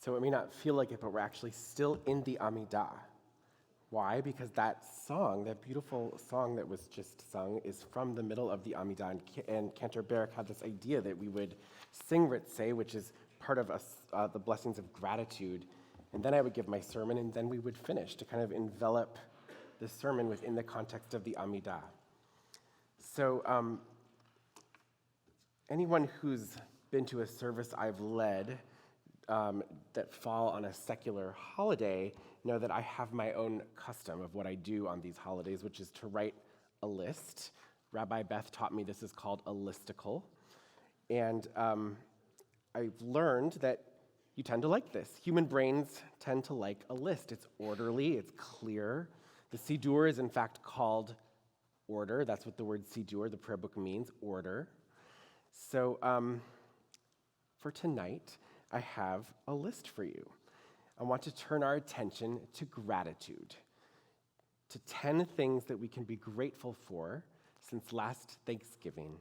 So it may not feel like it, but we're actually still in the Amidah. Why? Because that song, that beautiful song that was just sung, is from the middle of the Amidah. And Cantor Barak had this idea that we would sing Ritzeh, which is part of us, the blessings of gratitude. And then I would give my sermon, and then we would finish to kind of envelop the sermon within the context of the Amidah. So anyone who's been to a service I've led that fall on a secular holiday know that I have my own custom of what I do on these holidays, which is to write a list. Rabbi Beth taught me this is called a listicle. And I've learned that you tend to like this. Human brains tend to like a list. It's orderly, it's clear. The Siddur is in fact called order. That's what the word Siddur, the prayer book, means, order. So for tonight, I have a list for you. I want to turn our attention to gratitude, to 10 things that we can be grateful for since last Thanksgiving.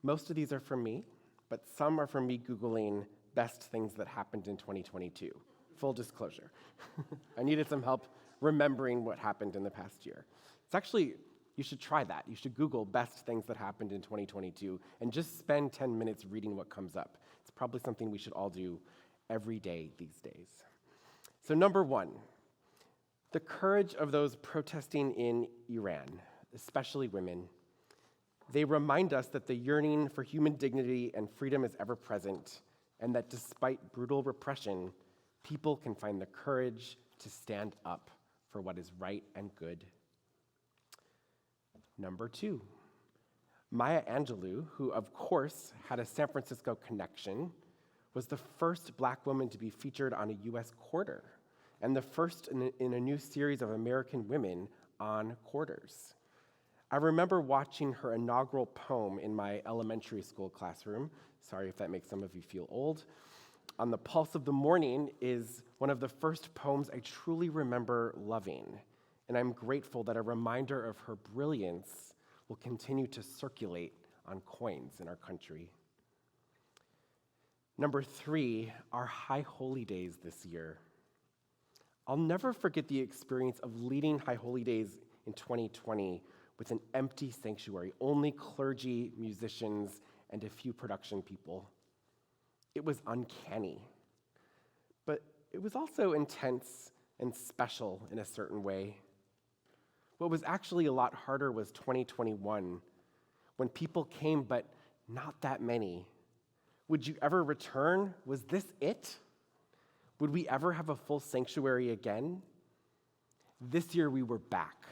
Most of these are from me, but some are from me Googling best things that happened in 2022. Full disclosure. I needed some help remembering what happened in the past year. It's actually, you should try that. You should Google best things that happened in 2022 and just spend 10 minutes reading what comes up. It's probably something we should all do every day these days. So number one, the courage of those protesting in Iran, especially women. They remind us that the yearning for human dignity and freedom is ever present, and that despite brutal repression, people can find the courage to stand up for what is right and good. Number two, Maya Angelou, who of course had a San Francisco connection, was the first Black woman to be featured on a U.S. quarter, and the first in a new series of American women on quarters. I remember watching her inaugural poem in my elementary school classroom. Sorry if that makes some of you feel old. On the Pulse of the Morning is one of the first poems I truly remember loving, and I'm grateful that a reminder of her brilliance will continue to circulate on coins in our country. Number three, our High Holy Days this year. I'll never forget the experience of leading High Holy Days in 2020 with an empty sanctuary, only clergy, musicians, and a few production people. It was uncanny, but it was also intense and special in a certain way. What was actually a lot harder was 2021, when people came, but not that many. Would you ever return? Was this it? Would we ever have a full sanctuary again? This year we were back,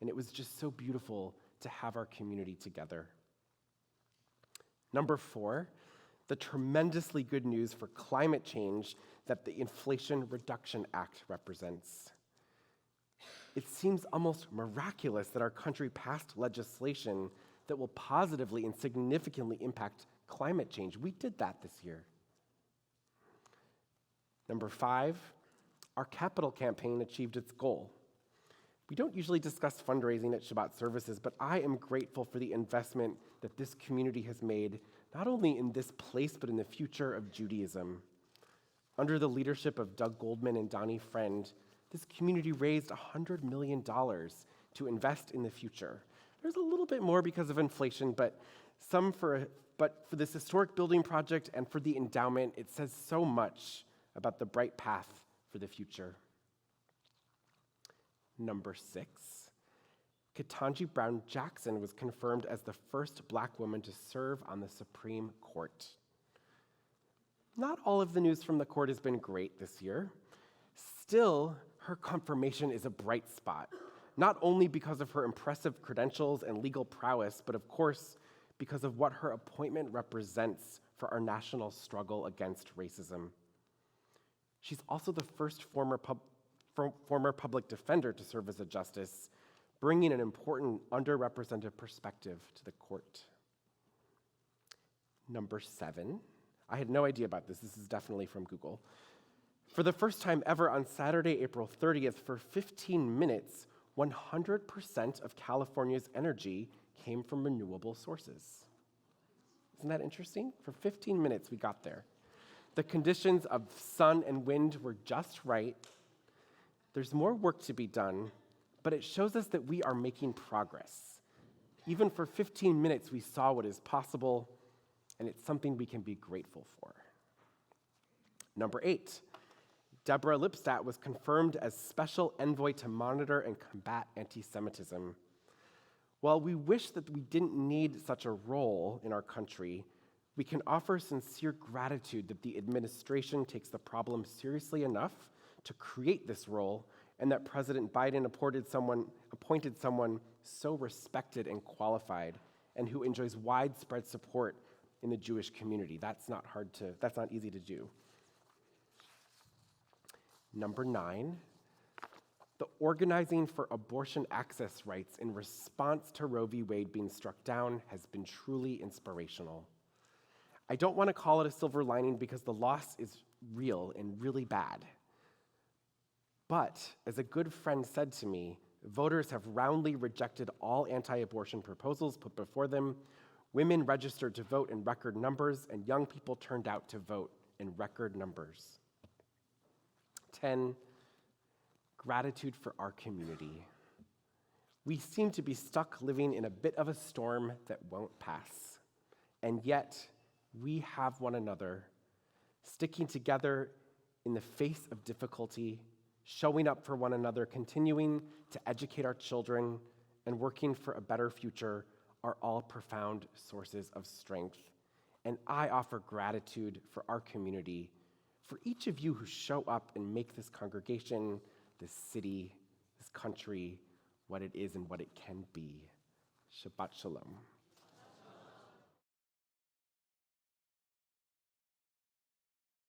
and it was just so beautiful to have our community together. Number four, the tremendously good news for climate change that the Inflation Reduction Act represents. It seems almost miraculous that our country passed legislation that will positively and significantly impact climate change. We did that this year. Number five, our capital campaign achieved its goal. We don't usually discuss fundraising at Shabbat services, but I am grateful for the investment that this community has made, not only in this place, but in the future of Judaism. Under the leadership of Doug Goldman and Donnie Friend, this community raised $100 million to invest in the future. There's a little bit more because of inflation, but for this historic building project and for the endowment, it says so much about the bright path for the future. Number six, Ketanji Brown Jackson was confirmed as the first Black woman to serve on the Supreme Court. Not all of the news from the court has been great this year. Still, her confirmation is a bright spot, not only because of her impressive credentials and legal prowess, but of course, because of what her appointment represents for our national struggle against racism. She's also the first former public defender to serve as a justice, bringing an important underrepresented perspective to the court. Number seven, I had no idea about this. This is definitely from Google. For the first time ever on Saturday, April 30th, for 15 minutes, 100% of California's energy came from renewable sources. Isn't that interesting? For 15 minutes, we got there. The conditions of sun and wind were just right. There's more work to be done, but it shows us that we are making progress. Even for 15 minutes, we saw what is possible, and it's something we can be grateful for. Number 8, Deborah Lipstadt was confirmed as special envoy to monitor and combat anti-Semitism. While we wish that we didn't need such a role in our country, we can offer sincere gratitude that the administration takes the problem seriously enough to create this role, and that President Biden appointed someone so respected and qualified, and who enjoys widespread support in the Jewish community. That's not easy to do. Number 9, the organizing for abortion access rights in response to Roe v. Wade being struck down has been truly inspirational. I don't want to call it a silver lining because the loss is real and really bad. But, as a good friend said to me, voters have roundly rejected all anti-abortion proposals put before them. Women registered to vote in record numbers, and young people turned out to vote in record numbers. 10, gratitude for our community. We seem to be stuck living in a bit of a storm that won't pass. And yet, we have one another, sticking together in the face of difficulty, showing up for one another, continuing to educate our children, and working for a better future are all profound sources of strength. And I offer gratitude for our community, for each of you who show up and make this congregation, this city, this country, what it is and what it can be. Shabbat Shalom.